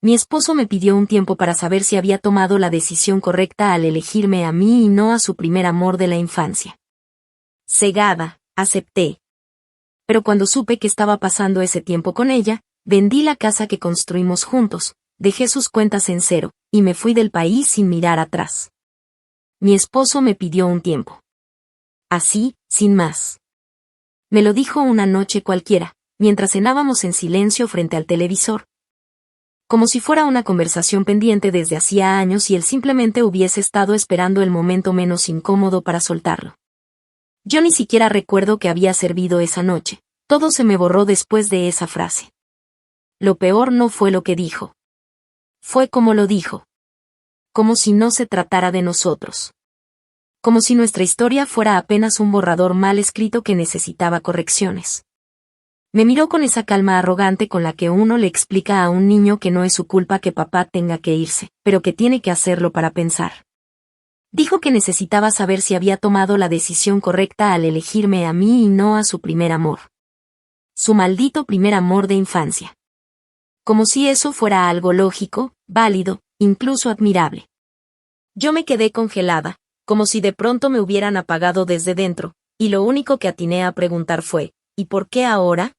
Mi esposo me pidió un tiempo para saber si había tomado la decisión correcta al elegirme a mí y no a su primer amor de la infancia. Cegada, acepté. Pero cuando supe que estaba pasando ese tiempo con ella, vendí la casa que construimos juntos, dejé sus cuentas en cero, y me fui del país sin mirar atrás. Mi esposo me pidió un tiempo. Así, sin más. Me lo dijo una noche cualquiera, mientras cenábamos en silencio frente al televisor. Como si fuera una conversación pendiente desde hacía años y él simplemente hubiese estado esperando el momento menos incómodo para soltarlo. Yo ni siquiera recuerdo que había servido esa noche, todo se me borró después de esa frase. Lo peor no fue lo que dijo. Fue como lo dijo. Como si no se tratara de nosotros. Como si nuestra historia fuera apenas un borrador mal escrito que necesitaba correcciones. Me miró con esa calma arrogante con la que uno le explica a un niño que no es su culpa que papá tenga que irse, pero que tiene que hacerlo para pensar. Dijo que necesitaba saber si había tomado la decisión correcta al elegirme a mí y no a su primer amor. Su maldito primer amor de infancia. Como si eso fuera algo lógico, válido, incluso admirable. Yo me quedé congelada, como si de pronto me hubieran apagado desde dentro, y lo único que atiné a preguntar fue, ¿y por qué ahora?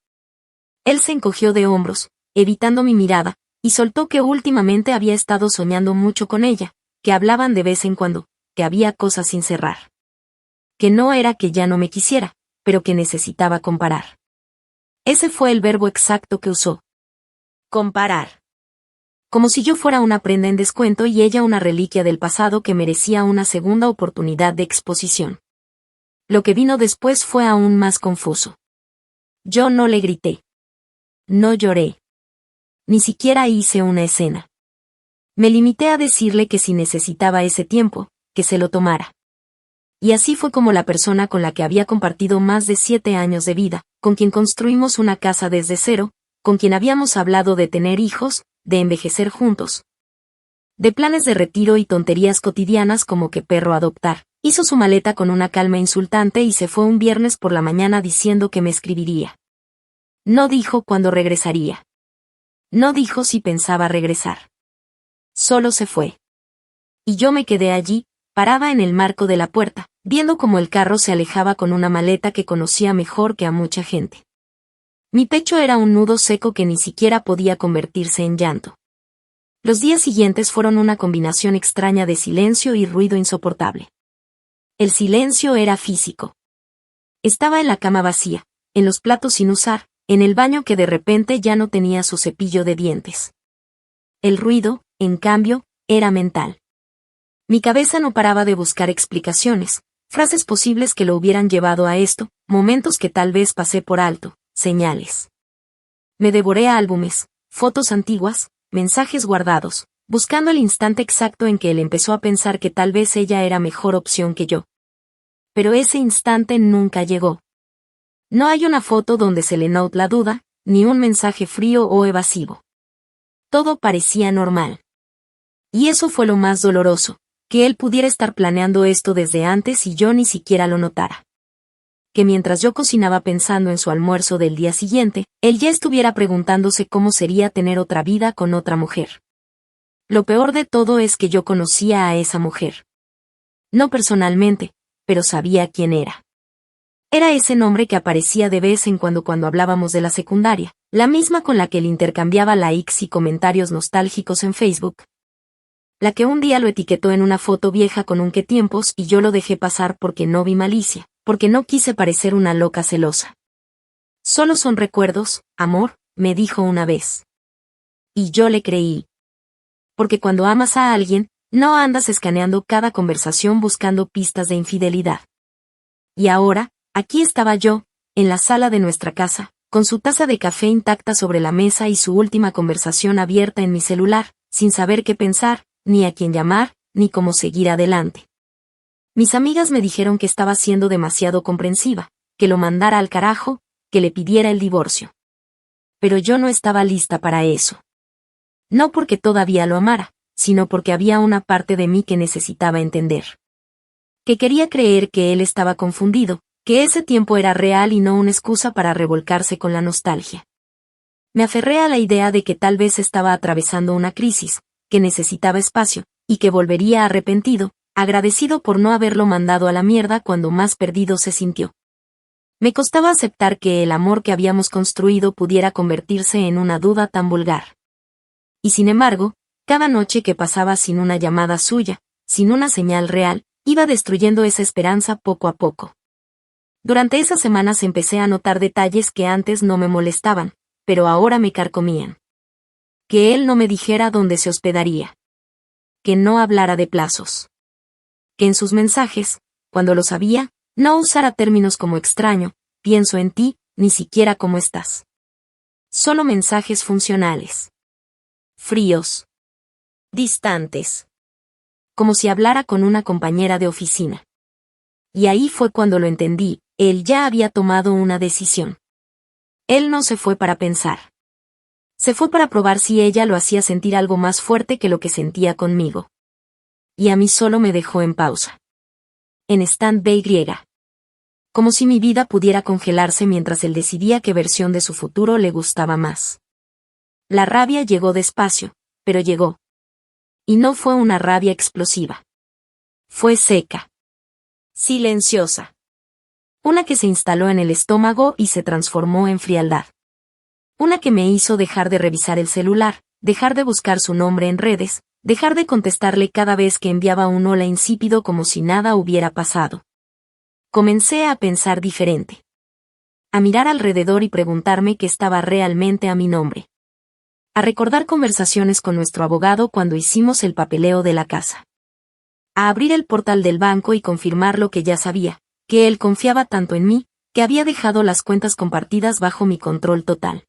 Él se encogió de hombros, evitando mi mirada, y soltó que últimamente había estado soñando mucho con ella, que hablaban de vez en cuando, que había cosas sin cerrar. Que no era que ya no me quisiera, pero que necesitaba comparar. Ese fue el verbo exacto que usó. Comparar. Como si yo fuera una prenda en descuento y ella una reliquia del pasado que merecía una segunda oportunidad de exposición. Lo que vino después fue aún más confuso. Yo no le grité. No lloré. Ni siquiera hice una escena. Me limité a decirle que si necesitaba ese tiempo, que se lo tomara. Y así fue como la persona con la que había compartido más de 7 años de vida, con quien construimos una casa desde cero, con quien habíamos hablado de tener hijos, de envejecer juntos. De planes de retiro y tonterías cotidianas como que perro adoptar. Hizo su maleta con una calma insultante y se fue un viernes por la mañana diciendo que me escribiría. No dijo cuándo regresaría. No dijo si pensaba regresar. Solo se fue. Y yo me quedé allí, parada en el marco de la puerta, viendo cómo el carro se alejaba con una maleta que conocía mejor que a mucha gente. Mi pecho era un nudo seco que ni siquiera podía convertirse en llanto. Los días siguientes fueron una combinación extraña de silencio y ruido insoportable. El silencio era físico. Estaba en la cama vacía, en los platos sin usar, en el baño que de repente ya no tenía su cepillo de dientes. El ruido, en cambio, era mental. Mi cabeza no paraba de buscar explicaciones, frases posibles que lo hubieran llevado a esto, momentos que tal vez pasé por alto, señales. Me devoré a álbumes, fotos antiguas, mensajes guardados, buscando el instante exacto en que él empezó a pensar que tal vez ella era mejor opción que yo. Pero ese instante nunca llegó. No hay una foto donde se le note la duda, ni un mensaje frío o evasivo. Todo parecía normal. Y eso fue lo más doloroso, que él pudiera estar planeando esto desde antes y yo ni siquiera lo notara. Que mientras yo cocinaba pensando en su almuerzo del día siguiente, él ya estuviera preguntándose cómo sería tener otra vida con otra mujer. Lo peor de todo es que yo conocía a esa mujer. No personalmente, pero sabía quién era. Era ese nombre que aparecía de vez en cuando hablábamos de la secundaria, la misma con la que él intercambiaba likes y comentarios nostálgicos en Facebook. La que un día lo etiquetó en una foto vieja con un qué tiempos y yo lo dejé pasar porque no vi malicia, porque no quise parecer una loca celosa. Solo son recuerdos, amor, me dijo una vez. Y yo le creí. Porque cuando amas a alguien, no andas escaneando cada conversación buscando pistas de infidelidad. Y ahora, aquí estaba yo, en la sala de nuestra casa, con su taza de café intacta sobre la mesa y su última conversación abierta en mi celular, sin saber qué pensar, ni a quién llamar, ni cómo seguir adelante. Mis amigas me dijeron que estaba siendo demasiado comprensiva, que lo mandara al carajo, que le pidiera el divorcio. Pero yo no estaba lista para eso. No porque todavía lo amara, sino porque había una parte de mí que necesitaba entender. Que quería creer que él estaba confundido, que ese tiempo era real y no una excusa para revolcarse con la nostalgia. Me aferré a la idea de que tal vez estaba atravesando una crisis, que necesitaba espacio, y que volvería arrepentido, agradecido por no haberlo mandado a la mierda cuando más perdido se sintió. Me costaba aceptar que el amor que habíamos construido pudiera convertirse en una duda tan vulgar. Y sin embargo, cada noche que pasaba sin una llamada suya, sin una señal real, iba destruyendo esa esperanza poco a poco. Durante esas semanas empecé a notar detalles que antes no me molestaban, pero ahora me carcomían. Que él no me dijera dónde se hospedaría. Que no hablara de plazos. Que en sus mensajes, cuando lo sabía, no usara términos como extraño, pienso en ti, ni siquiera cómo estás. Solo mensajes funcionales. Fríos. Distantes. Como si hablara con una compañera de oficina. Y ahí fue cuando lo entendí, él ya había tomado una decisión. Él no se fue para pensar. Se fue para probar si ella lo hacía sentir algo más fuerte que lo que sentía conmigo. Y a mí solo me dejó en pausa. En stand-by griega. Como si mi vida pudiera congelarse mientras él decidía qué versión de su futuro le gustaba más. La rabia llegó despacio, pero llegó. Y no fue una rabia explosiva. Fue seca. Silenciosa. Una que se instaló en el estómago y se transformó en frialdad. Una que me hizo dejar de revisar el celular, dejar de buscar su nombre en redes, dejar de contestarle cada vez que enviaba un hola insípido como si nada hubiera pasado. Comencé a pensar diferente. A mirar alrededor y preguntarme qué estaba realmente a mi nombre. A recordar conversaciones con nuestro abogado cuando hicimos el papeleo de la casa. A abrir el portal del banco y confirmar lo que ya sabía, que él confiaba tanto en mí, que había dejado las cuentas compartidas bajo mi control total.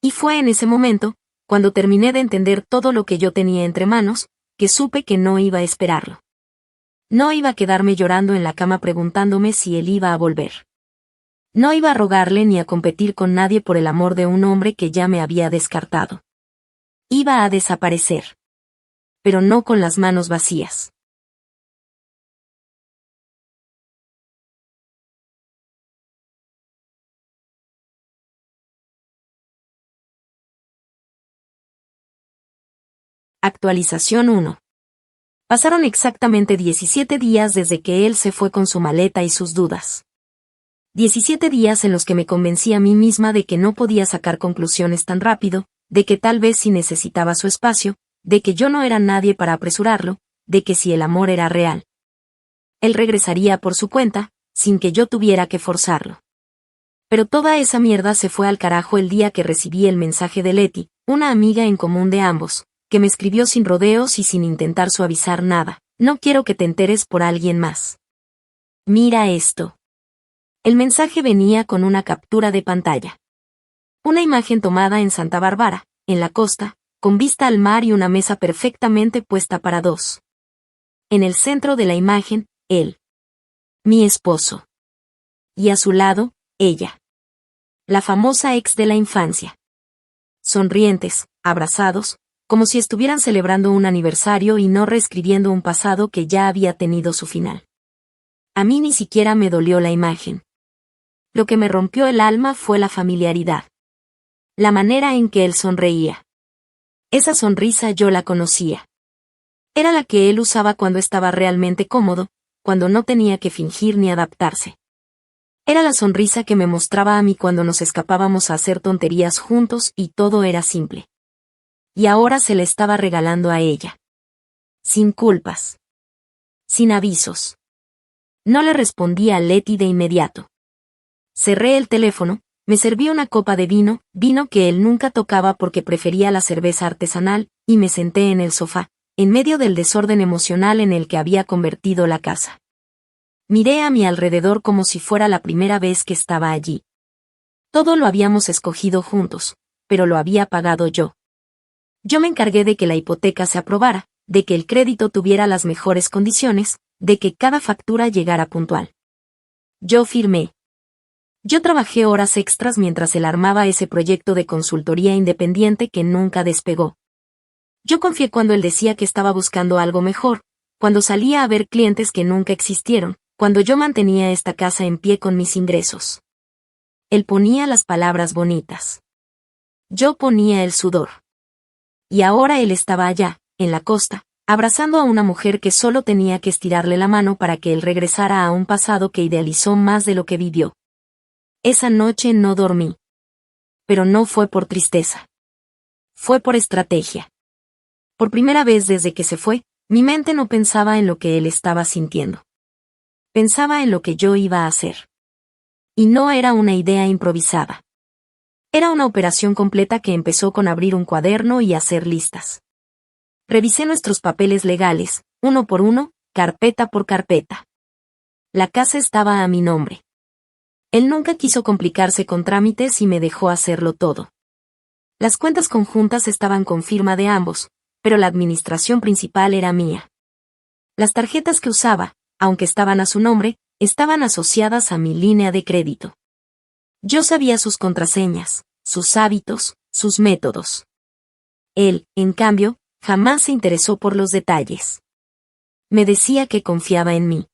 Y fue en ese momento, cuando terminé de entender todo lo que yo tenía entre manos, que supe que no iba a esperarlo. No iba a quedarme llorando en la cama preguntándome si él iba a volver. No iba a rogarle ni a competir con nadie por el amor de un hombre que ya me había descartado. Iba a desaparecer. Pero no con las manos vacías. Actualización 1. Pasaron exactamente 17 días desde que él se fue con su maleta y sus dudas. 17 días en los que me convencí a mí misma de que no podía sacar conclusiones tan rápido, de que tal vez sí necesitaba su espacio, de que yo no era nadie para apresurarlo, de que si el amor era real, él regresaría por su cuenta, sin que yo tuviera que forzarlo. Pero toda esa mierda se fue al carajo el día que recibí el mensaje de Leti, una amiga en común de ambos, que me escribió sin rodeos y sin intentar suavizar nada. No quiero que te enteres por alguien más. Mira esto. El mensaje venía con una captura de pantalla. Una imagen tomada en Santa Bárbara, en la costa, con vista al mar y una mesa perfectamente puesta para dos. En el centro de la imagen, él. Mi esposo. Y a su lado, ella. La famosa ex de la infancia. Sonrientes, abrazados, como si estuvieran celebrando un aniversario y no reescribiendo un pasado que ya había tenido su final. A mí ni siquiera me dolió la imagen. Lo que me rompió el alma fue la familiaridad. La manera en que él sonreía. Esa sonrisa yo la conocía. Era la que él usaba cuando estaba realmente cómodo, cuando no tenía que fingir ni adaptarse. Era la sonrisa que me mostraba a mí cuando nos escapábamos a hacer tonterías juntos y todo era simple. Y ahora se le estaba regalando a ella. Sin culpas. Sin avisos. No le respondí a Leti de inmediato. Cerré el teléfono, me serví una copa de vino que él nunca tocaba porque prefería la cerveza artesanal, y me senté en el sofá, en medio del desorden emocional en el que había convertido la casa. Miré a mi alrededor como si fuera la primera vez que estaba allí. Todo lo habíamos escogido juntos, pero lo había pagado yo. Yo me encargué de que la hipoteca se aprobara, de que el crédito tuviera las mejores condiciones, de que cada factura llegara puntual. Yo firmé. Yo trabajé horas extras mientras él armaba ese proyecto de consultoría independiente que nunca despegó. Yo confié cuando él decía que estaba buscando algo mejor, cuando salía a ver clientes que nunca existieron, cuando yo mantenía esta casa en pie con mis ingresos. Él ponía las palabras bonitas. Yo ponía el sudor. Y ahora él estaba allá, en la costa, abrazando a una mujer que solo tenía que estirarle la mano para que él regresara a un pasado que idealizó más de lo que vivió. Esa noche no dormí. Pero no fue por tristeza. Fue por estrategia. Por primera vez desde que se fue, mi mente no pensaba en lo que él estaba sintiendo. Pensaba en lo que yo iba a hacer. Y no era una idea improvisada. Era una operación completa que empezó con abrir un cuaderno y hacer listas. Revisé nuestros papeles legales, uno por uno, carpeta por carpeta. La casa estaba a mi nombre. Él nunca quiso complicarse con trámites y me dejó hacerlo todo. Las cuentas conjuntas estaban con firma de ambos, pero la administración principal era mía. Las tarjetas que usaba, aunque estaban a su nombre, estaban asociadas a mi línea de crédito. Yo sabía sus contraseñas, sus hábitos, sus métodos. Él, en cambio, jamás se interesó por los detalles. Me decía que confiaba en mí.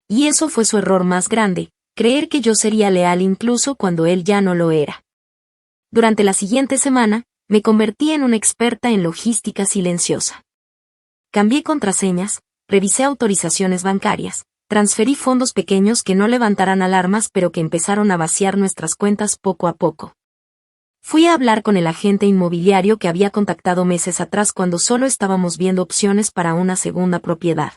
Y eso fue su error más grande, creer que yo sería leal incluso cuando él ya no lo era. Durante la siguiente semana, me convertí en una experta en logística silenciosa. Cambié contraseñas, revisé autorizaciones bancarias, transferí fondos pequeños que no levantaran alarmas pero que empezaron a vaciar nuestras cuentas poco a poco. Fui a hablar con el agente inmobiliario que había contactado meses atrás cuando solo estábamos viendo opciones para una segunda propiedad.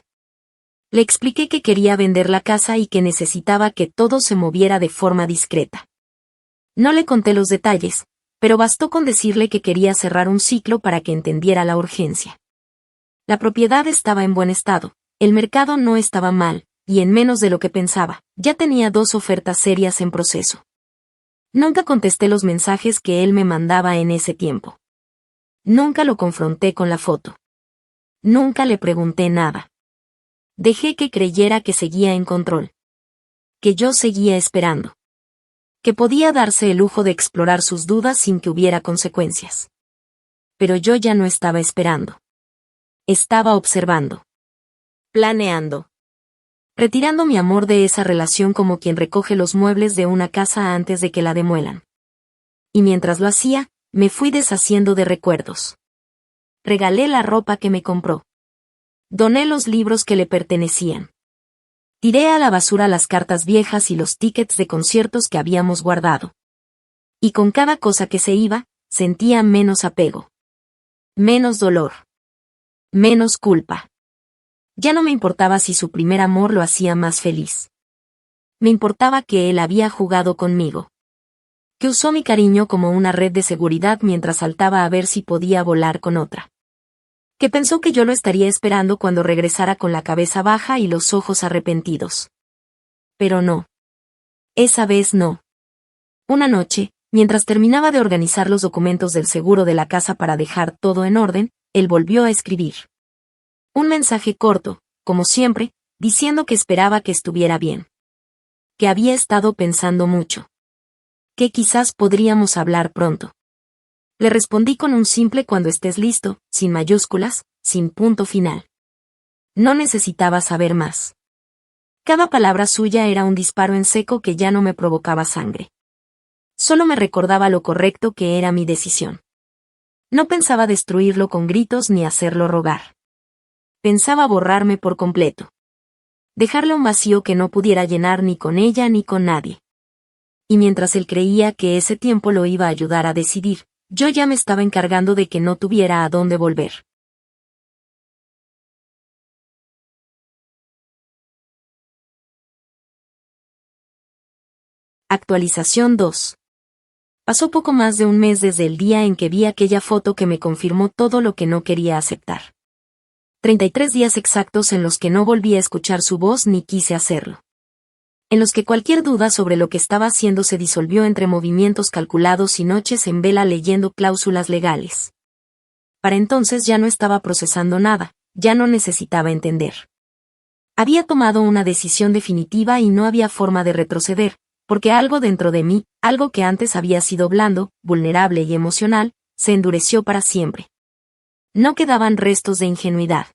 Le expliqué que quería vender la casa y que necesitaba que todo se moviera de forma discreta. No le conté los detalles, pero bastó con decirle que quería cerrar un ciclo para que entendiera la urgencia. La propiedad estaba en buen estado, el mercado no estaba mal, y en menos de lo que pensaba, ya tenía 2 ofertas serias en proceso. Nunca contesté los mensajes que él me mandaba en ese tiempo. Nunca lo confronté con la foto. Nunca le pregunté nada. Dejé que creyera que seguía en control. Que yo seguía esperando. Que podía darse el lujo de explorar sus dudas sin que hubiera consecuencias. Pero yo ya no estaba esperando. Estaba observando. Planeando. Retirando mi amor de esa relación como quien recoge los muebles de una casa antes de que la demuelan. Y mientras lo hacía, me fui deshaciendo de recuerdos. Regalé la ropa que me compró. Doné los libros que le pertenecían. Tiré a la basura las cartas viejas y los tickets de conciertos que habíamos guardado. Y con cada cosa que se iba, sentía menos apego. Menos dolor. Menos culpa. Ya no me importaba si su primer amor lo hacía más feliz. Me importaba que él había jugado conmigo. Que usó mi cariño como una red de seguridad mientras saltaba a ver si podía volar con otra. Que pensó que yo lo estaría esperando cuando regresara con la cabeza baja y los ojos arrepentidos. Pero no. Esa vez no. Una noche, mientras terminaba de organizar los documentos del seguro de la casa para dejar todo en orden, él volvió a escribir. Un mensaje corto, como siempre, diciendo que esperaba que estuviera bien. Que había estado pensando mucho. Que quizás podríamos hablar pronto. Le respondí con un simple cuando estés listo, sin mayúsculas, sin punto final. No necesitaba saber más. Cada palabra suya era un disparo en seco que ya no me provocaba sangre. Solo me recordaba lo correcto que era mi decisión. No pensaba destruirlo con gritos ni hacerlo rogar. Pensaba borrarme por completo. Dejarle un vacío que no pudiera llenar ni con ella ni con nadie. Y mientras él creía que ese tiempo lo iba a ayudar a decidir, yo ya me estaba encargando de que no tuviera a dónde volver. Actualización 2. Pasó poco más de un mes desde el día en que vi aquella foto que me confirmó todo lo que no quería aceptar. 33 días exactos en los que no volví a escuchar su voz ni quise hacerlo. En los que cualquier duda sobre lo que estaba haciendo se disolvió entre movimientos calculados y noches en vela leyendo cláusulas legales. Para entonces ya no estaba procesando nada, ya no necesitaba entender. Había tomado una decisión definitiva y no había forma de retroceder, porque algo dentro de mí, algo que antes había sido blando, vulnerable y emocional, se endureció para siempre. No quedaban restos de ingenuidad.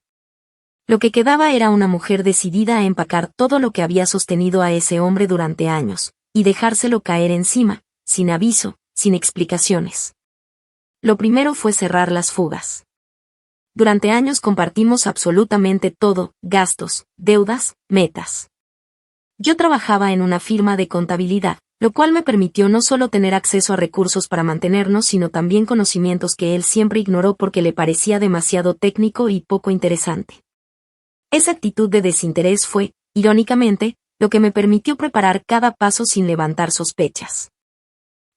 Lo que quedaba era una mujer decidida a empacar todo lo que había sostenido a ese hombre durante años, y dejárselo caer encima, sin aviso, sin explicaciones. Lo primero fue cerrar las fugas. Durante años compartimos absolutamente todo, gastos, deudas, metas. Yo trabajaba en una firma de contabilidad, lo cual me permitió no solo tener acceso a recursos para mantenernos, sino también conocimientos que él siempre ignoró porque le parecía demasiado técnico y poco interesante. Esa actitud de desinterés fue, irónicamente, lo que me permitió preparar cada paso sin levantar sospechas.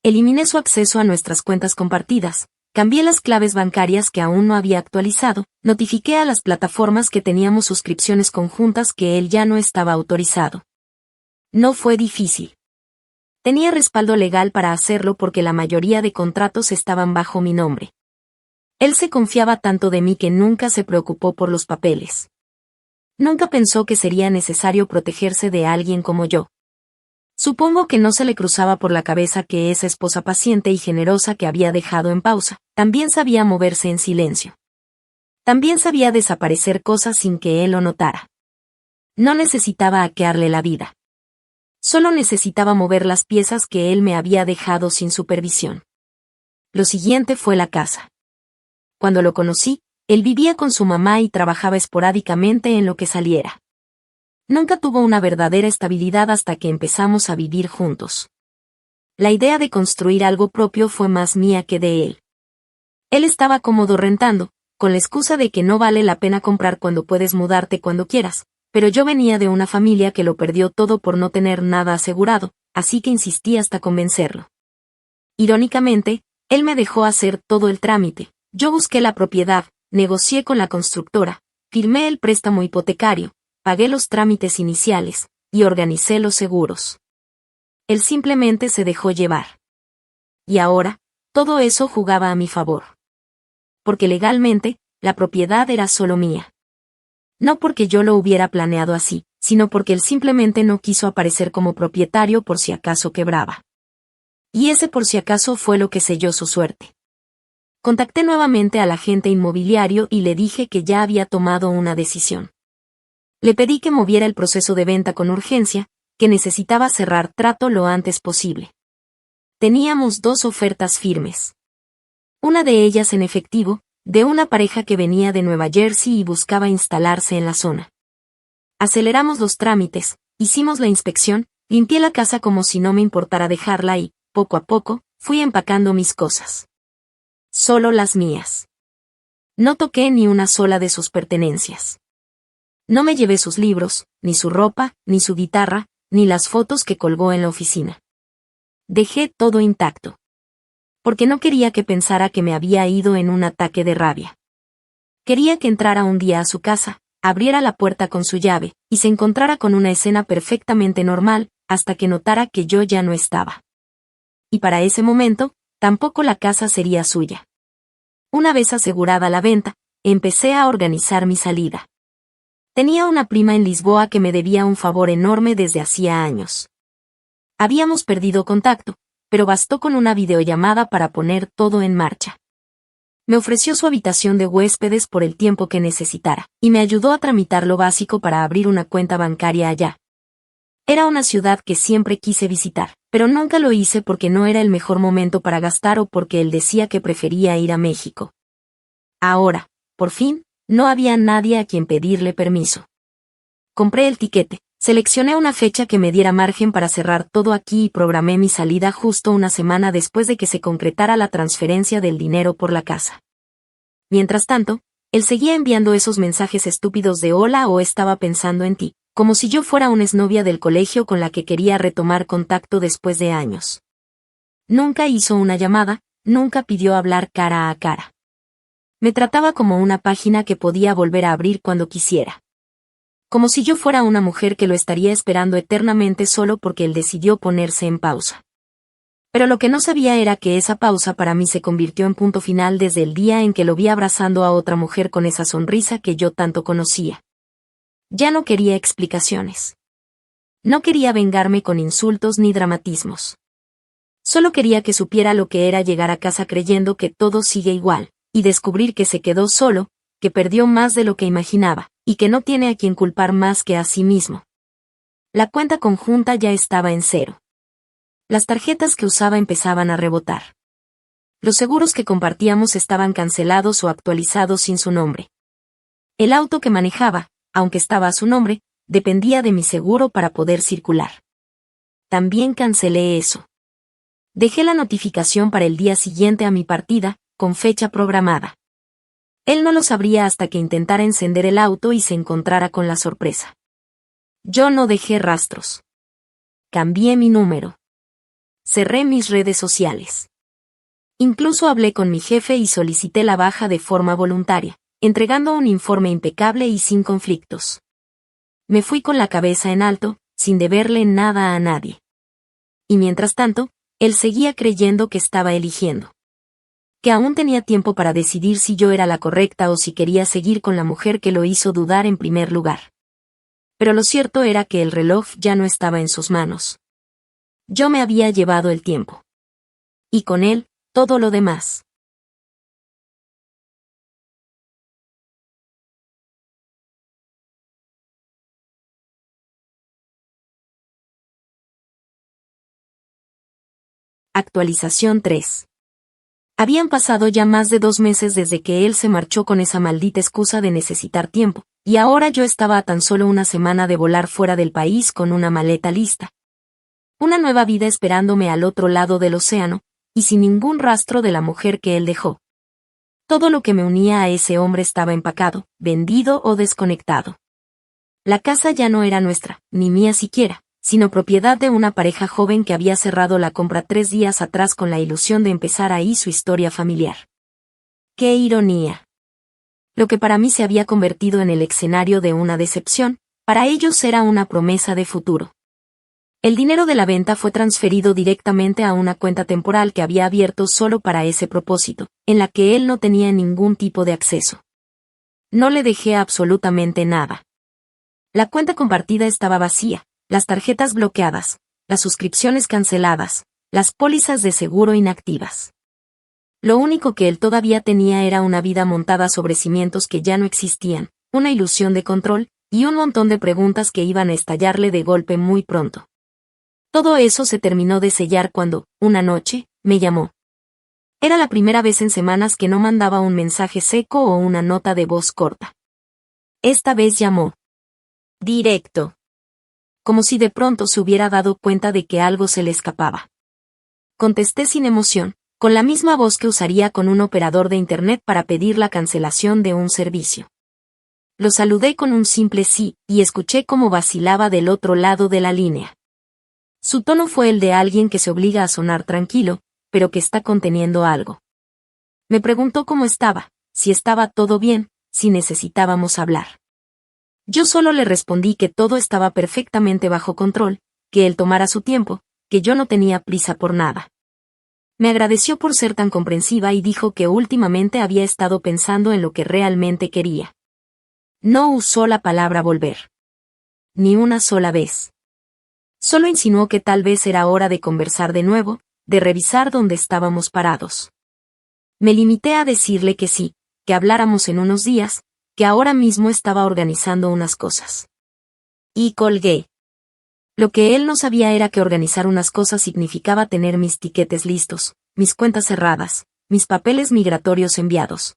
Eliminé su acceso a nuestras cuentas compartidas, cambié las claves bancarias que aún no había actualizado, notifiqué a las plataformas que teníamos suscripciones conjuntas que él ya no estaba autorizado. No fue difícil. Tenía respaldo legal para hacerlo porque la mayoría de contratos estaban bajo mi nombre. Él se confiaba tanto de mí que nunca se preocupó por los papeles. Nunca pensó que sería necesario protegerse de alguien como yo. Supongo que no se le cruzaba por la cabeza que esa esposa paciente y generosa que había dejado en pausa, también sabía moverse en silencio. También sabía desaparecer cosas sin que él lo notara. No necesitaba hackearle la vida. Solo necesitaba mover las piezas que él me había dejado sin supervisión. Lo siguiente fue la casa. Cuando lo conocí, él vivía con su mamá y trabajaba esporádicamente en lo que saliera. Nunca tuvo una verdadera estabilidad hasta que empezamos a vivir juntos. La idea de construir algo propio fue más mía que de él. Él estaba cómodo rentando, con la excusa de que no vale la pena comprar cuando puedes mudarte cuando quieras, pero yo venía de una familia que lo perdió todo por no tener nada asegurado, así que insistí hasta convencerlo. Irónicamente, él me dejó hacer todo el trámite. Yo busqué la propiedad, negocié con la constructora, firmé el préstamo hipotecario, pagué los trámites iniciales, y organicé los seguros. Él simplemente se dejó llevar. Y ahora, todo eso jugaba a mi favor. Porque legalmente, la propiedad era solo mía. No porque yo lo hubiera planeado así, sino porque él simplemente no quiso aparecer como propietario por si acaso quebraba. Y ese por si acaso fue lo que selló su suerte. Contacté nuevamente al agente inmobiliario y le dije que ya había tomado una decisión. Le pedí que moviera el proceso de venta con urgencia, que necesitaba cerrar trato lo antes posible. Teníamos 2 ofertas firmes. Una de ellas en efectivo, de una pareja que venía de Nueva Jersey y buscaba instalarse en la zona. Aceleramos los trámites, hicimos la inspección, limpié la casa como si no me importara dejarla y, poco a poco, fui empacando mis cosas. Solo las mías. No toqué ni una sola de sus pertenencias. No me llevé sus libros, ni su ropa, ni su guitarra, ni las fotos que colgó en la oficina. Dejé todo intacto. Porque no quería que pensara que me había ido en un ataque de rabia. Quería que entrara un día a su casa, abriera la puerta con su llave, y se encontrara con una escena perfectamente normal, hasta que notara que yo ya no estaba. Y para ese momento, tampoco la casa sería suya. Una vez asegurada la venta, empecé a organizar mi salida. Tenía una prima en Lisboa que me debía un favor enorme desde hacía años. Habíamos perdido contacto, pero bastó con una videollamada para poner todo en marcha. Me ofreció su habitación de huéspedes por el tiempo que necesitara, y me ayudó a tramitar lo básico para abrir una cuenta bancaria allá. Era una ciudad que siempre quise visitar, pero nunca lo hice porque no era el mejor momento para gastar o porque él decía que prefería ir a México. Ahora, por fin, no había nadie a quien pedirle permiso. Compré el tiquete, seleccioné una fecha que me diera margen para cerrar todo aquí y programé mi salida justo una semana después de que se concretara la transferencia del dinero por la casa. Mientras tanto, él seguía enviando esos mensajes estúpidos de hola o estaba pensando en ti, como si yo fuera una exnovia del colegio con la que quería retomar contacto después de años. Nunca hizo una llamada, nunca pidió hablar cara a cara. Me trataba como una página que podía volver a abrir cuando quisiera. Como si yo fuera una mujer que lo estaría esperando eternamente solo porque él decidió ponerse en pausa. Pero lo que no sabía era que esa pausa para mí se convirtió en punto final desde el día en que lo vi abrazando a otra mujer con esa sonrisa que yo tanto conocía. Ya no quería explicaciones. No quería vengarme con insultos ni dramatismos. Solo quería que supiera lo que era llegar a casa creyendo que todo sigue igual, y descubrir que se quedó solo, que perdió más de lo que imaginaba, y que no tiene a quien culpar más que a sí mismo. La cuenta conjunta ya estaba en 0. Las tarjetas que usaba empezaban a rebotar. Los seguros que compartíamos estaban cancelados o actualizados sin su nombre. El auto que manejaba, aunque estaba a su nombre, dependía de mi seguro para poder circular. También cancelé eso. Dejé la notificación para el día siguiente a mi partida, con fecha programada. Él no lo sabría hasta que intentara encender el auto y se encontrara con la sorpresa. Yo no dejé rastros. Cambié mi número. Cerré mis redes sociales. Incluso hablé con mi jefe y solicité la baja de forma voluntaria, entregando un informe impecable y sin conflictos. Me fui con la cabeza en alto, sin deberle nada a nadie. Y mientras tanto, él seguía creyendo que estaba eligiendo. Que aún tenía tiempo para decidir si yo era la correcta o si quería seguir con la mujer que lo hizo dudar en primer lugar. Pero lo cierto era que el reloj ya no estaba en sus manos. Yo me había llevado el tiempo. Y con él, todo lo demás. Actualización 3. Habían pasado ya más de 2 meses desde que él se marchó con esa maldita excusa de necesitar tiempo, y ahora yo estaba a tan solo una semana de volar fuera del país con una maleta lista. Una nueva vida esperándome al otro lado del océano, y sin ningún rastro de la mujer que él dejó. Todo lo que me unía a ese hombre estaba empacado, vendido o desconectado. La casa ya no era nuestra, ni mía siquiera, sino propiedad de una pareja joven que había cerrado la compra 3 días atrás con la ilusión de empezar ahí su historia familiar. ¡Qué ironía! Lo que para mí se había convertido en el escenario de una decepción, para ellos era una promesa de futuro. El dinero de la venta fue transferido directamente a una cuenta temporal que había abierto solo para ese propósito, en la que él no tenía ningún tipo de acceso. No le dejé absolutamente nada. La cuenta compartida estaba vacía, las tarjetas bloqueadas, las suscripciones canceladas, las pólizas de seguro inactivas. Lo único que él todavía tenía era una vida montada sobre cimientos que ya no existían, una ilusión de control, y un montón de preguntas que iban a estallarle de golpe muy pronto. Todo eso se terminó de sellar cuando, una noche, me llamó. Era la primera vez en semanas que no mandaba un mensaje seco o una nota de voz corta. Esta vez llamó. Directo. Como si de pronto se hubiera dado cuenta de que algo se le escapaba. Contesté sin emoción, con la misma voz que usaría con un operador de internet para pedir la cancelación de un servicio. Lo saludé con un simple sí, y escuché cómo vacilaba del otro lado de la línea. Su tono fue el de alguien que se obliga a sonar tranquilo, pero que está conteniendo algo. Me preguntó cómo estaba, si estaba todo bien, si necesitábamos hablar. Yo solo le respondí que todo estaba perfectamente bajo control, que él tomara su tiempo, que yo no tenía prisa por nada. Me agradeció por ser tan comprensiva y dijo que últimamente había estado pensando en lo que realmente quería. No usó la palabra volver. Ni una sola vez. Solo insinuó que tal vez era hora de conversar de nuevo, de revisar dónde estábamos parados. Me limité a decirle que sí, que habláramos en unos días, que ahora mismo estaba organizando unas cosas. Y colgué. Lo que él no sabía era que organizar unas cosas significaba tener mis tiquetes listos, mis cuentas cerradas, mis papeles migratorios enviados.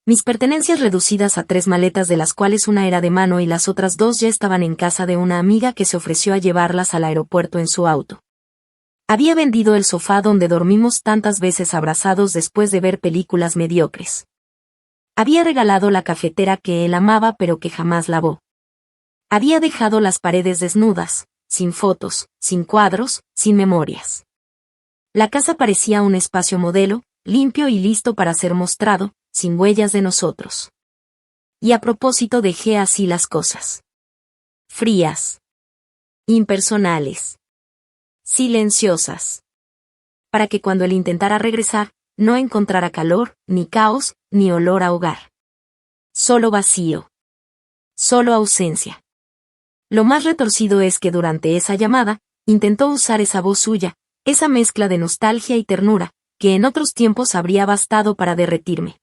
Mis pertenencias reducidas a 3 maletas de las cuales una era de mano y las otras 2 ya estaban en casa de una amiga que se ofreció a llevarlas al aeropuerto en su auto. Había vendido el sofá donde dormimos tantas veces abrazados después de ver películas mediocres. Había regalado la cafetera que él amaba pero que jamás lavó. Había dejado las paredes desnudas, sin fotos, sin cuadros, sin memorias. La casa parecía un espacio modelo, limpio y listo para ser mostrado, sin huellas de nosotros. Y a propósito dejé así las cosas. Frías. Impersonales. Silenciosas. Para que cuando él intentara regresar, no encontrara calor, ni caos, ni olor a hogar. Solo vacío. Solo ausencia. Lo más retorcido es que durante esa llamada, intentó usar esa voz suya, esa mezcla de nostalgia y ternura, que en otros tiempos habría bastado para derretirme.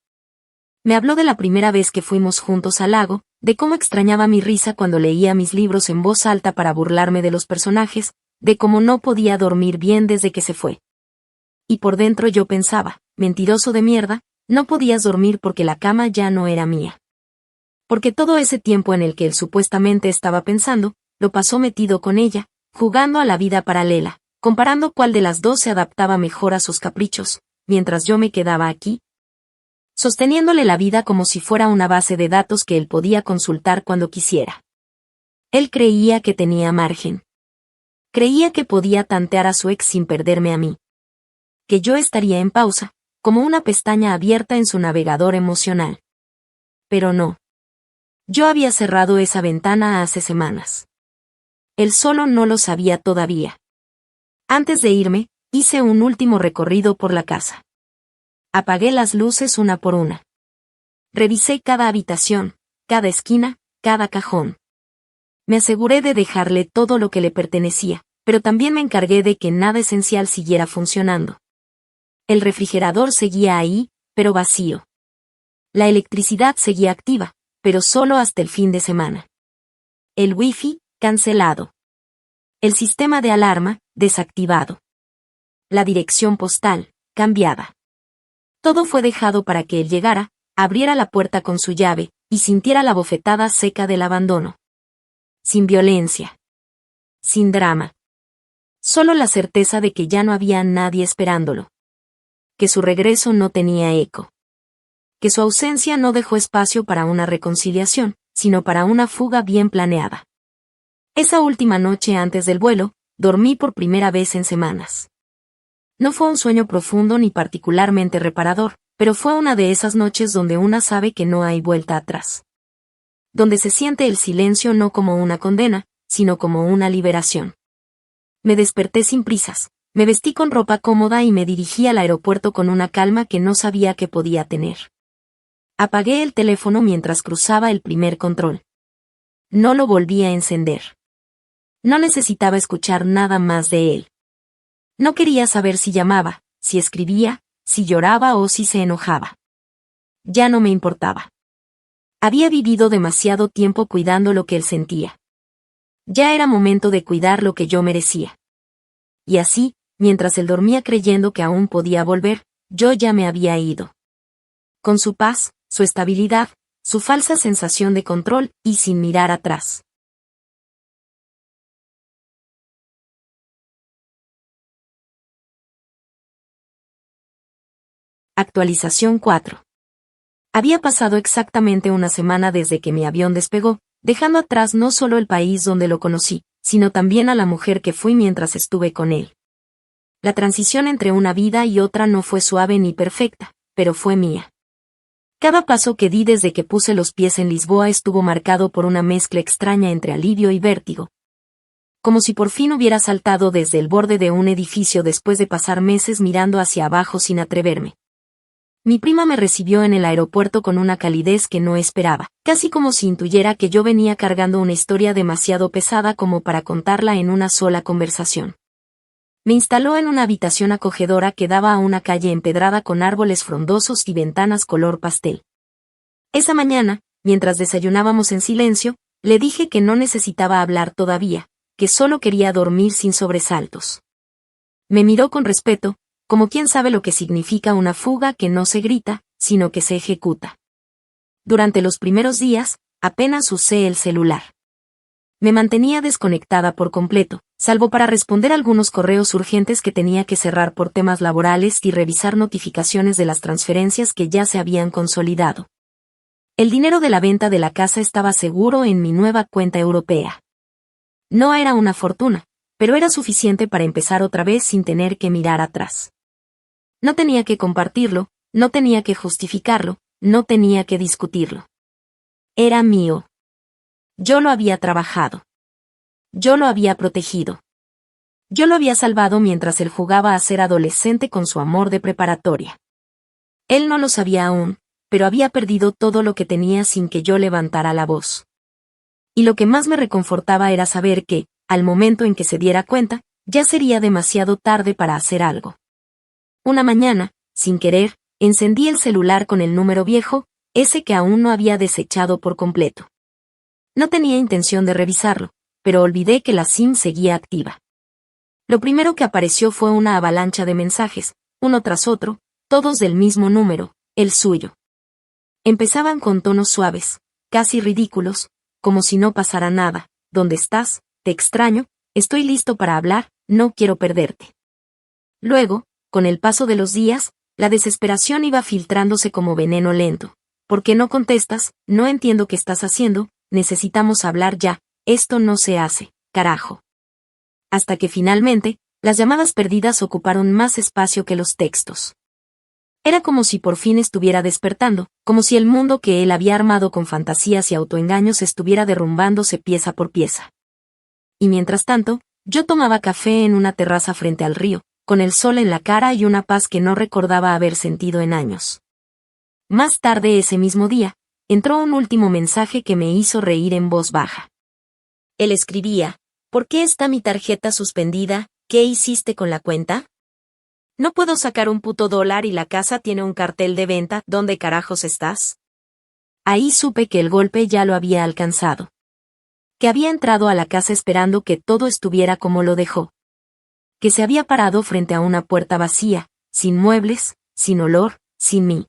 Me habló de la primera vez que fuimos juntos al lago, de cómo extrañaba mi risa cuando leía mis libros en voz alta para burlarme de los personajes, de cómo no podía dormir bien desde que se fue. Y por dentro yo pensaba, mentiroso de mierda, no podías dormir porque la cama ya no era mía. Porque todo ese tiempo en el que él supuestamente estaba pensando, lo pasó metido con ella, jugando a la vida paralela, comparando cuál de las dos se adaptaba mejor a sus caprichos, mientras yo me quedaba aquí, sosteniéndole la vida como si fuera una base de datos que él podía consultar cuando quisiera. Él creía que tenía margen. Creía que podía tantear a su ex sin perderme a mí. Que yo estaría en pausa, como una pestaña abierta en su navegador emocional. Pero no. Yo había cerrado esa ventana hace semanas. Él solo no lo sabía todavía. Antes de irme, hice un último recorrido por la casa. Apagué las luces una por una. Revisé cada habitación, cada esquina, cada cajón. Me aseguré de dejarle todo lo que le pertenecía, pero también me encargué de que nada esencial siguiera funcionando. El refrigerador seguía ahí, pero vacío. La electricidad seguía activa, pero solo hasta el fin de semana. El wifi, cancelado. El sistema de alarma, desactivado. La dirección postal, cambiada. Todo fue dejado para que él llegara, abriera la puerta con su llave, y sintiera la bofetada seca del abandono. Sin violencia. Sin drama. Solo la certeza de que ya no había nadie esperándolo. Que su regreso no tenía eco. Que su ausencia no dejó espacio para una reconciliación, sino para una fuga bien planeada. Esa última noche antes del vuelo, dormí por primera vez en semanas. No fue un sueño profundo ni particularmente reparador, pero fue una de esas noches donde una sabe que no hay vuelta atrás. Donde se siente el silencio no como una condena, sino como una liberación. Me desperté sin prisas, me vestí con ropa cómoda y me dirigí al aeropuerto con una calma que no sabía que podía tener. Apagué el teléfono mientras cruzaba el primer control. No lo volví a encender. No necesitaba escuchar nada más de él. No quería saber si llamaba, si escribía, si lloraba o si se enojaba. Ya no me importaba. Había vivido demasiado tiempo cuidando lo que él sentía. Ya era momento de cuidar lo que yo merecía. Y así, mientras él dormía creyendo que aún podía volver, yo ya me había ido. Con su paz, su estabilidad, su falsa sensación de control y sin mirar atrás. Actualización 4. Había pasado exactamente una semana desde que mi avión despegó, dejando atrás no solo el país donde lo conocí, sino también a la mujer que fui mientras estuve con él. La transición entre una vida y otra no fue suave ni perfecta, pero fue mía. Cada paso que di desde que puse los pies en Lisboa estuvo marcado por una mezcla extraña entre alivio y vértigo. Como si por fin hubiera saltado desde el borde de un edificio después de pasar meses mirando hacia abajo sin atreverme. Mi prima me recibió en el aeropuerto con una calidez que no esperaba, casi como si intuyera que yo venía cargando una historia demasiado pesada como para contarla en una sola conversación. Me instaló en una habitación acogedora que daba a una calle empedrada con árboles frondosos y ventanas color pastel. Esa mañana, mientras desayunábamos en silencio, le dije que no necesitaba hablar todavía, que solo quería dormir sin sobresaltos. Me miró con respeto, como quien sabe lo que significa una fuga que no se grita, sino que se ejecuta. Durante los primeros días, apenas usé el celular. Me mantenía desconectada por completo, salvo para responder algunos correos urgentes que tenía que cerrar por temas laborales y revisar notificaciones de las transferencias que ya se habían consolidado. El dinero de la venta de la casa estaba seguro en mi nueva cuenta europea. No era una fortuna, pero era suficiente para empezar otra vez sin tener que mirar atrás. No tenía que compartirlo, no tenía que justificarlo, no tenía que discutirlo. Era mío. Yo lo había trabajado. Yo lo había protegido. Yo lo había salvado mientras él jugaba a ser adolescente con su amor de preparatoria. Él no lo sabía aún, pero había perdido todo lo que tenía sin que yo levantara la voz. Y lo que más me reconfortaba era saber que, al momento en que se diera cuenta, ya sería demasiado tarde para hacer algo. Una mañana, sin querer, encendí el celular con el número viejo, ese que aún no había desechado por completo. No tenía intención de revisarlo, pero olvidé que la SIM seguía activa. Lo primero que apareció fue una avalancha de mensajes, uno tras otro, todos del mismo número, el suyo. Empezaban con tonos suaves, casi ridículos, como si no pasara nada. ¿Dónde estás? Te extraño, estoy listo para hablar, no quiero perderte. Luego, con el paso de los días, la desesperación iba filtrándose como veneno lento. ¿Por qué no contestas? No entiendo qué estás haciendo, necesitamos hablar ya, esto no se hace, carajo. Hasta que finalmente, las llamadas perdidas ocuparon más espacio que los textos. Era como si por fin estuviera despertando, como si el mundo que él había armado con fantasías y autoengaños estuviera derrumbándose pieza por pieza. Y mientras tanto, yo tomaba café en una terraza frente al río, con el sol en la cara y una paz que no recordaba haber sentido en años. Más tarde ese mismo día, entró un último mensaje que me hizo reír en voz baja. Él escribía: ¿por qué está mi tarjeta suspendida? ¿Qué hiciste con la cuenta? No puedo sacar un puto dólar y la casa tiene un cartel de venta, ¿dónde carajos estás? Ahí supe que el golpe ya lo había alcanzado. Que había entrado a la casa esperando que todo estuviera como lo dejó. Que se había parado frente a una puerta vacía, sin muebles, sin olor, sin mí.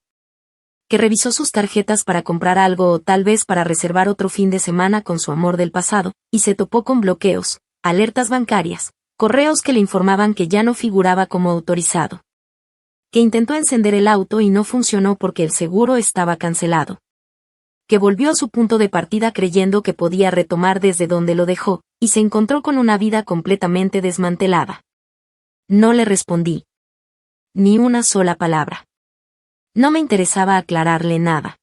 Que revisó sus tarjetas para comprar algo o tal vez para reservar otro fin de semana con su amor del pasado, y se topó con bloqueos, alertas bancarias, correos que le informaban que ya no figuraba como autorizado. Que intentó encender el auto y no funcionó porque el seguro estaba cancelado. Que volvió a su punto de partida creyendo que podía retomar desde donde lo dejó, y se encontró con una vida completamente desmantelada. No le respondí. Ni una sola palabra. No me interesaba aclararle nada.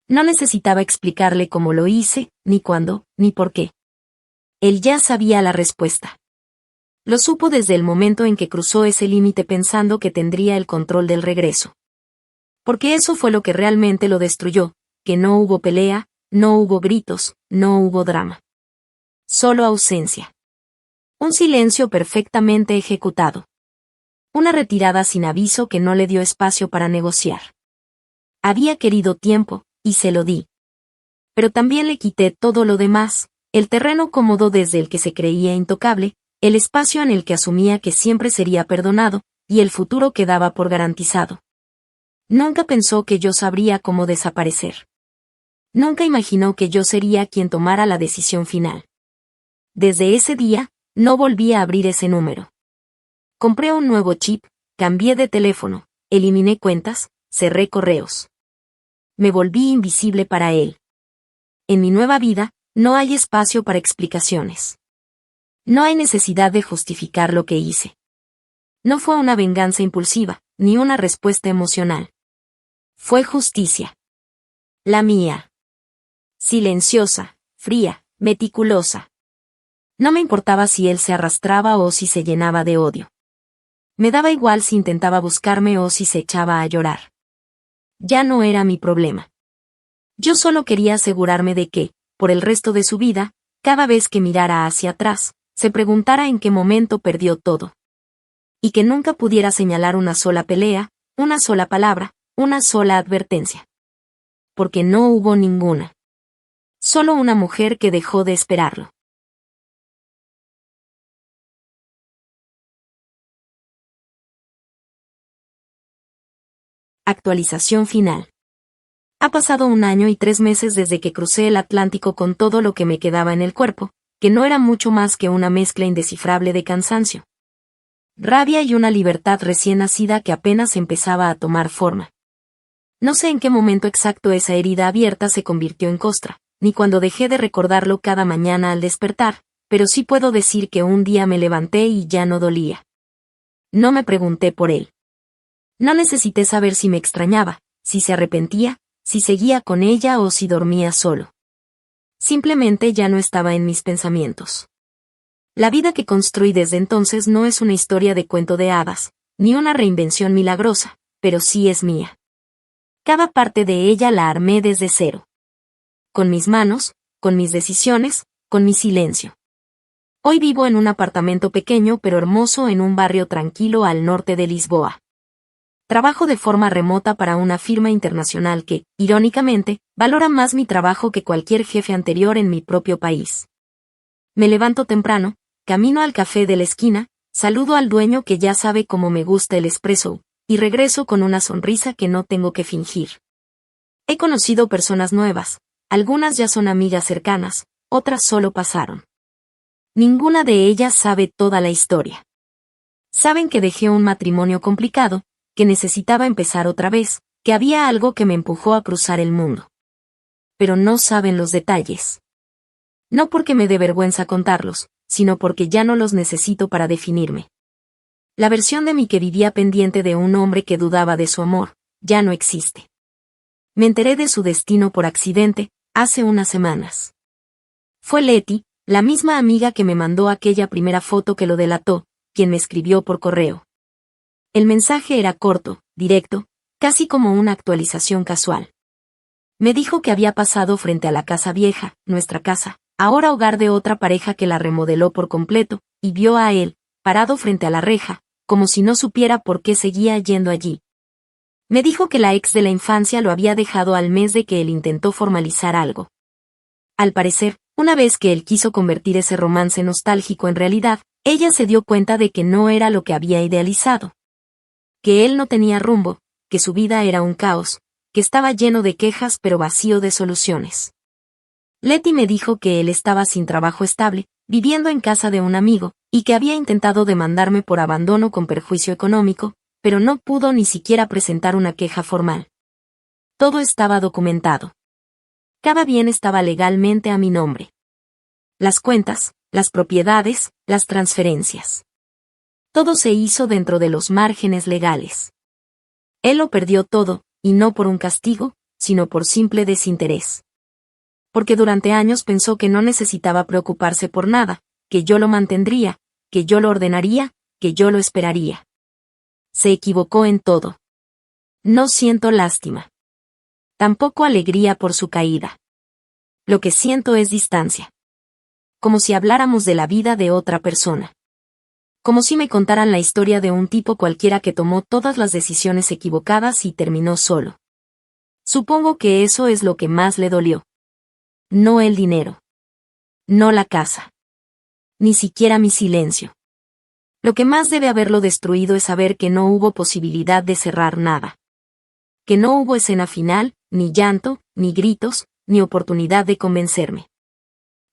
No necesitaba explicarle cómo lo hice, ni cuándo, ni por qué. Él ya sabía la respuesta. Lo supo desde el momento en que cruzó ese límite pensando que tendría el control del regreso. Porque eso fue lo que realmente lo destruyó, que no hubo pelea, no hubo gritos, no hubo drama. Solo ausencia. Un silencio perfectamente ejecutado. Una retirada sin aviso que no le dio espacio para negociar. Había querido tiempo, y se lo di. Pero también le quité todo lo demás, el terreno cómodo desde el que se creía intocable, el espacio en el que asumía que siempre sería perdonado, y el futuro que daba por garantizado. Nunca pensó que yo sabría cómo desaparecer. Nunca imaginó que yo sería quien tomara la decisión final. Desde ese día, no volví a abrir ese número. Compré un nuevo chip, cambié de teléfono, eliminé cuentas, cerré correos. Me volví invisible para él. En mi nueva vida, no hay espacio para explicaciones. No hay necesidad de justificar lo que hice. No fue una venganza impulsiva, ni una respuesta emocional. Fue justicia. La mía. Silenciosa, fría, meticulosa. No me importaba si él se arrastraba o si se llenaba de odio. Me daba igual si intentaba buscarme o si se echaba a llorar. Ya no era mi problema. Yo solo quería asegurarme de que, por el resto de su vida, cada vez que mirara hacia atrás, se preguntara en qué momento perdió todo. Y que nunca pudiera señalar una sola pelea, una sola palabra, una sola advertencia. Porque no hubo ninguna. Solo una mujer que dejó de esperarlo. Actualización final. Ha pasado 1 año y 3 meses desde que crucé el Atlántico con todo lo que me quedaba en el cuerpo, que no era mucho más que una mezcla indescifrable de cansancio, rabia y una libertad recién nacida que apenas empezaba a tomar forma. No sé en qué momento exacto esa herida abierta se convirtió en costra, ni cuando dejé de recordarlo cada mañana al despertar, pero sí puedo decir que un día me levanté y ya no dolía. No me pregunté por él. No necesité saber si me extrañaba, si se arrepentía, si seguía con ella o si dormía solo. Simplemente ya no estaba en mis pensamientos. La vida que construí desde entonces no es una historia de cuento de hadas, ni una reinvención milagrosa, pero sí es mía. Cada parte de ella la armé desde cero. Con mis manos, con mis decisiones, con mi silencio. Hoy vivo en un apartamento pequeño pero hermoso en un barrio tranquilo al norte de Lisboa. Trabajo de forma remota para una firma internacional que, irónicamente, valora más mi trabajo que cualquier jefe anterior en mi propio país. Me levanto temprano, camino al café de la esquina, saludo al dueño que ya sabe cómo me gusta el espresso, y regreso con una sonrisa que no tengo que fingir. He conocido personas nuevas, algunas ya son amigas cercanas, otras solo pasaron. Ninguna de ellas sabe toda la historia. Saben que dejé un matrimonio complicado, que necesitaba empezar otra vez, que había algo que me empujó a cruzar el mundo. Pero no saben los detalles. No porque me dé vergüenza contarlos, sino porque ya no los necesito para definirme. La versión de mí que vivía pendiente de un hombre que dudaba de su amor, ya no existe. Me enteré de su destino por accidente, hace unas semanas. Fue Leti, la misma amiga que me mandó aquella primera foto que lo delató, quien me escribió por correo. El mensaje era corto, directo, casi como una actualización casual. Me dijo que había pasado frente a la casa vieja, nuestra casa, ahora hogar de otra pareja que la remodeló por completo, y vio a él, parado frente a la reja, como si no supiera por qué seguía yendo allí. Me dijo que la ex de la infancia lo había dejado al mes de que él intentó formalizar algo. Al parecer, una vez que él quiso convertir ese romance nostálgico en realidad, ella se dio cuenta de que no era lo que había idealizado. Que él no tenía rumbo, que su vida era un caos, que estaba lleno de quejas pero vacío de soluciones. Leti me dijo que él estaba sin trabajo estable, viviendo en casa de un amigo, y que había intentado demandarme por abandono con perjuicio económico, pero no pudo ni siquiera presentar una queja formal. Todo estaba documentado. Cada bien estaba legalmente a mi nombre. Las cuentas, las propiedades, las transferencias. Todo se hizo dentro de los márgenes legales. Él lo perdió todo, y no por un castigo, sino por simple desinterés. Porque durante años pensó que no necesitaba preocuparse por nada, que yo lo mantendría, que yo lo ordenaría, que yo lo esperaría. Se equivocó en todo. No siento lástima. Tampoco alegría por su caída. Lo que siento es distancia. Como si habláramos de la vida de otra persona. Como si me contaran la historia de un tipo cualquiera que tomó todas las decisiones equivocadas y terminó solo. Supongo que eso es lo que más le dolió. No el dinero. No la casa. Ni siquiera mi silencio. Lo que más debe haberlo destruido es saber que no hubo posibilidad de cerrar nada. Que no hubo escena final, ni llanto, ni gritos, ni oportunidad de convencerme.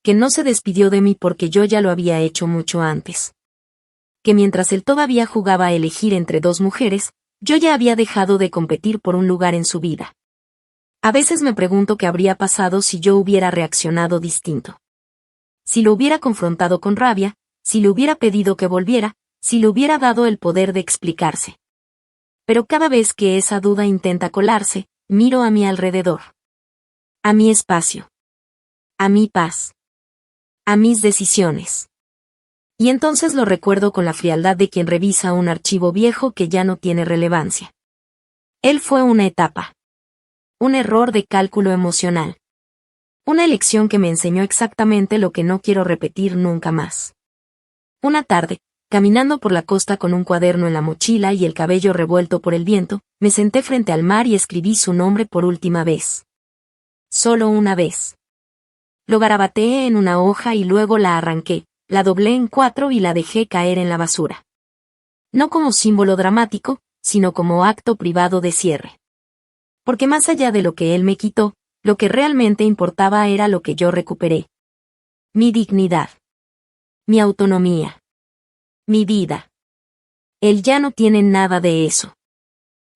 Que no se despidió de mí porque yo ya lo había hecho mucho antes. Que mientras él todavía jugaba a elegir entre dos mujeres, yo ya había dejado de competir por un lugar en su vida. A veces me pregunto qué habría pasado si yo hubiera reaccionado distinto. Si lo hubiera confrontado con rabia, si le hubiera pedido que volviera, si le hubiera dado el poder de explicarse. Pero cada vez que esa duda intenta colarse, miro a mi alrededor. A mi espacio. A mi paz. A mis decisiones. Y entonces lo recuerdo con la frialdad de quien revisa un archivo viejo que ya no tiene relevancia. Él fue una etapa. Un error de cálculo emocional. Una elección que me enseñó exactamente lo que no quiero repetir nunca más. Una tarde, caminando por la costa con un cuaderno en la mochila y el cabello revuelto por el viento, me senté frente al mar y escribí su nombre por última vez. Solo una vez. Lo garabateé en una hoja y luego la arranqué, la doblé en 4 y la dejé caer en la basura. No como símbolo dramático, sino como acto privado de cierre. Porque más allá de lo que él me quitó, lo que realmente importaba era lo que yo recuperé. Mi dignidad. Mi autonomía. Mi vida. Él ya no tiene nada de eso.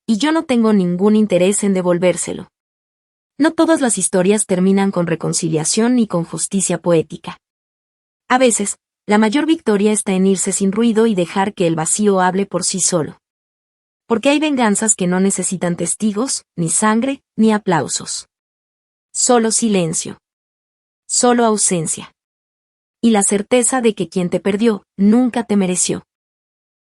Y yo no tengo ningún interés en devolvérselo. No todas las historias terminan con reconciliación ni con justicia poética. A veces, la mayor victoria está en irse sin ruido y dejar que el vacío hable por sí solo. Porque hay venganzas que no necesitan testigos, ni sangre, ni aplausos. Solo silencio. Solo ausencia. Y la certeza de que quien te perdió, nunca te mereció.